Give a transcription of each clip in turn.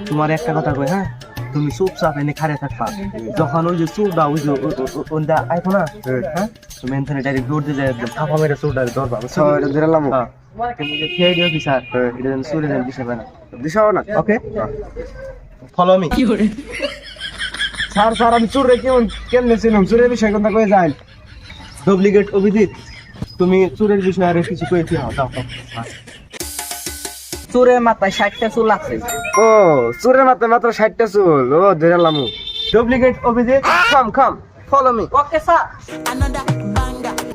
তোমার একটা কথা কই, হ্যাঁ তুমি চুপচাপ এনে খারে থাকবা। যখন ওই যে চুরটা ওই যে ওইটা আইতো না, হ্যাঁ তুমি এখানে ডাইরেক্ট দৌড় দিয়ে যায় থাপা মেরে চুরটা ধরবা। এটা ধরলাম তুমি যে খেয়ে দিও বিচার, এটা যেন চুরে যেন দিশে পায় না। দিশাও না। ওকে, ফলো মি। স্যার স্যার আমি চুরে কেমনে ছিলাম, চুরের বিষয় কথা কয়ে যাই। ডুপ্লিকেট অভিজিৎ, তুমি চুরের বিষয়ে আর কিছু কয়েছি? দাও চোরের মাথায় 60টা চুল আছে। ও চুরের মাথায় মাত্র 60টা চুল, ও ধরলাম। Duplicate Abhijit, come follow me. Okay sir.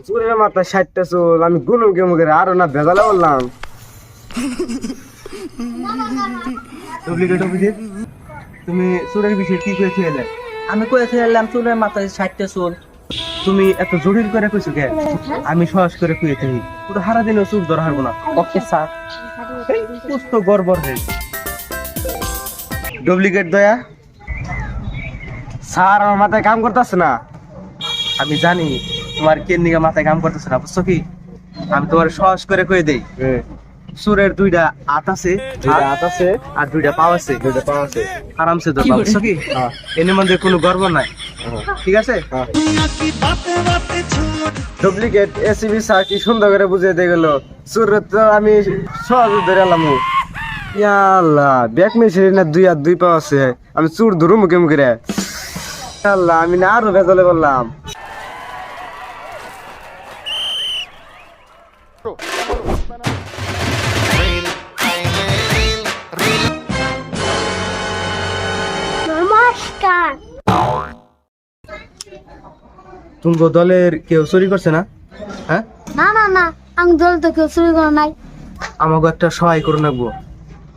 চুরের মাথায় 60টা চুল, আমি গুনুম কেমন করে আরো না ভেজালে বললাম। ডুপ্লিকেট অভিজিৎ, তুমি চুরের বিষয়ে কি কয়েছি? আমি কয়েছিলাম চুলের মাথায় 60টা চুল। তুমি এত জটিল করে কইছো কে? আমি সহজ করে কইতে পুরো হারা দিনও চুর ধরা হারবো না। Okay sir. সুস্থ গড়বড় হে। ডুপ্লিকেট দয়া, স্যার আমার মাথায় কাম করতেছে না। আমি জানি তোমার কেন নিগা মাথায় কাম করতেছে না, বুঝছো কি? আমি তোমার সহজ করে কয়ে দেই। সুরের দুইটা হাত আছে, হাত আছে আর দুইটা পাও আছে। দুইটা পা আছে, আরামসে ধরবা, বুঝছো কি? এর মধ্যে কোনো গর্ব নাই, ঠিক আছে? ডুপ্লিকেট এসিবি স্যার কি সুন্দর করে বুঝিয়ে দিয়ে গেল। চুর তো আমি সহজে ধরে এলাম। আল্লাহ ব্যাক মেশিন না দুই হাত দুই পা আছে, আমি চুর ধরু মুখে মুখে রে। আল্লাহ আমি না আরো ভেজালে বললাম। নমস্কার। তুমি দলের কেউ চুরি করছে না? হ্যাঁ, না না না, আমি দল তো কেউ চুরি করে নাই। আমাকে একটা সহায় করে রাখবো।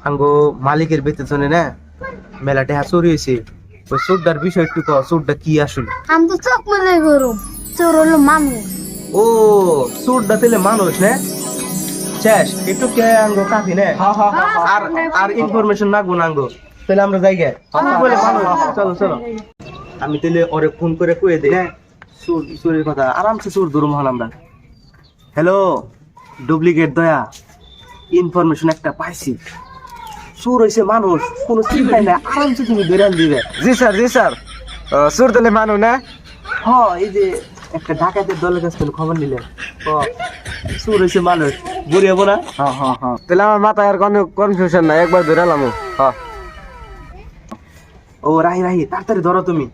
আঙ্গো মালিকের বেতনে না মেলা টাকা চুরি হয়েছে। ওই চোরটার বিষয় একটু কও, চোরটা কি আসলে? আমি তো চোখ মেলে গরম, চোর হলো মানুষ। ও চোরটা তাহলে মানুষ না? শেষ একটু কে আঙ্গো কাফি না? আর আর ইনফরমেশন লাগবো না আঙ্গো, তাহলে আমরা যাই গে। বলে মানুষ, চলো চলো। আমি তাহলে ওরে ফোন করে কয়ে দিই চোর চোরের কথা, আরামসে চোর ধরুম হন আমরা। হ্যালো ডুপ্লিকেট দয়া, ইনফরমেশন একটা পাইছি। চোর হইছে মানুষ, কোনো চিন্তাই নাই, আরামসে তুমি বেরান দিবে। জি স্যার জি স্যার। চুর তাহলে মানু না? এই যে একটা ডাকাতের দলের কাছ থেকে খবর নিলেন, চোর হইছে মানুষ, বুড়ি হবো না? তাহলে আমার মাথায় আর কোনো কনফিউশন নাই, একবার ধরে এলাম। ও রাহি রাহি, তাড়াতাড়ি ধরো তুমি।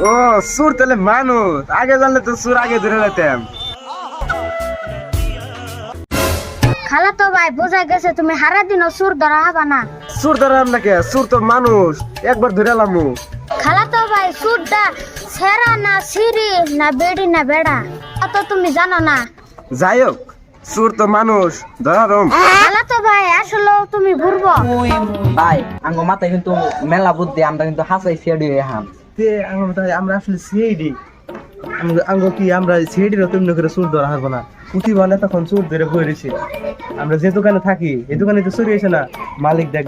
ও চুর তাহলে মানুষ, আগে জানলে তো চুর আগে ধরে নিতাম। খালা তো ভাই বোঝা গেছে তুমি হারা দিনও চোর ধরা হবা না। চুর ধরে আপনাকে, চুর তো মানুষ, একবার ধরে এলাম। খালা তো ভাই চোরটা ছেঁড়া না সিঁড়ি না বেড়ি না বেড়া অত তুমি জানো না। যাই হোক চুর তো মানুষ, ধরা রম। খালা তো ভাই আসলে তুমি ঘুরবো। ভাই আঙ্গ মাথায় কিন্তু মেলা বুদ্ধি, আমরা কিন্তু হাসাই ছেড়ে হাম। আমরা আসলে সিআইডি, আঙ্গো কি আমরা সিআইডি রকম করে চোর ধরা হারবো না? পুঁথি বলে তখন চোর ধরে বই রয়েছে। আমরা যে দোকানে থাকি এই দোকানে তো চুরি হয়েছে না, মালিক দেখ